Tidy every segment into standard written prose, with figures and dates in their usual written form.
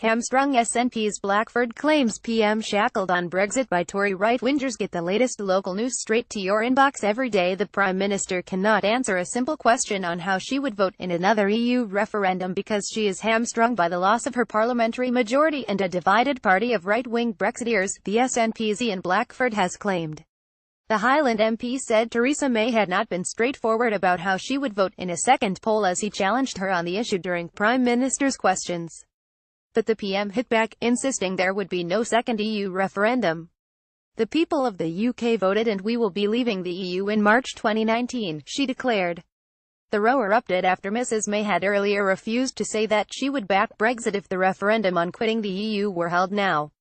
Hamstrung. SNPs Blackford claims PM shackled on Brexit by Tory right-wingers. Get the latest local news straight to your inbox every day. The Prime Minister cannot answer a simple question on how she would vote in another EU referendum because she is hamstrung by the loss of her parliamentary majority and a divided party of right-wing Brexiteers, the SNPs in Blackford has claimed. The Highland MP said Theresa May had not been straightforward about how she would vote in a second poll as he challenged her on the issue during Prime Minister's questions. But the PM hit back, insisting there would be no second EU referendum. "The people of the UK voted and we will be leaving the EU in March 2019, she declared. The row erupted after Mrs May had earlier refused to say that she would back Brexit if the referendum on quitting the EU were held now.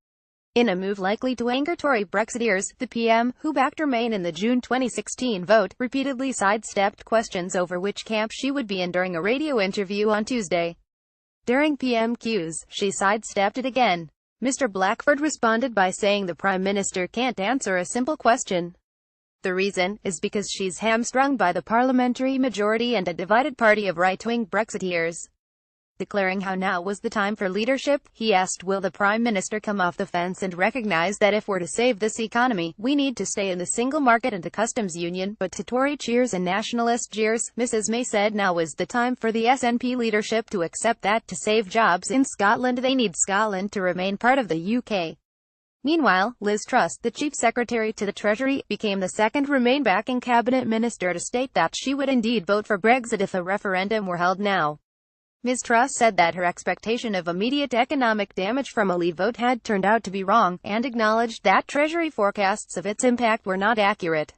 In a move likely to anger Tory Brexiteers, the PM, who backed Remain in the June 2016 vote, repeatedly sidestepped questions over which camp she would be in during a radio interview on Tuesday. During PMQs, she sidestepped it again. Mr. Blackford responded by saying the Prime Minister can't answer a simple question. The reason is because she's hamstrung by the parliamentary majority and a divided party of right-wing Brexiteers. Declaring how now was the time for leadership, he asked, will the Prime Minister come off the fence and recognise that if we're to save this economy, we need to stay in the single market and a customs union? But to Tory cheers and nationalist jeers, Mrs May said now is the time for the SNP leadership to accept that to save jobs in Scotland they need Scotland to remain part of the UK. Meanwhile, Liz Truss, the Chief Secretary to the Treasury, became the second Remain backing Cabinet Minister to state that she would indeed vote for Brexit if a referendum were held now. Ms. Truss said that her expectation of immediate economic damage from a Leave vote had turned out to be wrong, and acknowledged that Treasury forecasts of its impact were not accurate.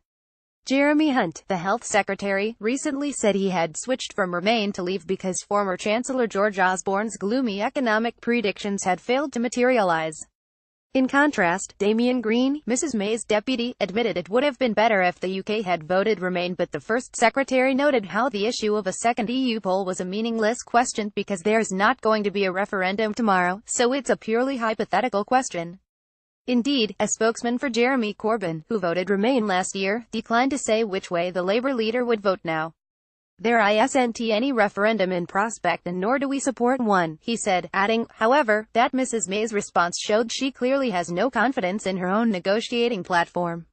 Jeremy Hunt, the Health Secretary, recently said he had switched from Remain to Leave because former Chancellor George Osborne's gloomy economic predictions had failed to materialise. In contrast, Damien Green, Mrs May's deputy, admitted it would have been better if the UK had voted Remain, but the First Secretary noted how the issue of a second EU poll was a meaningless question because there's not going to be a referendum tomorrow, so it's a purely hypothetical question. Indeed, a spokesman for Jeremy Corbyn, who voted Remain last year, declined to say which way the Labour leader would vote now. "There isn't any referendum in prospect and nor do we support one," he said, adding, however, that Mrs May's response showed she clearly has no confidence in her own negotiating platform.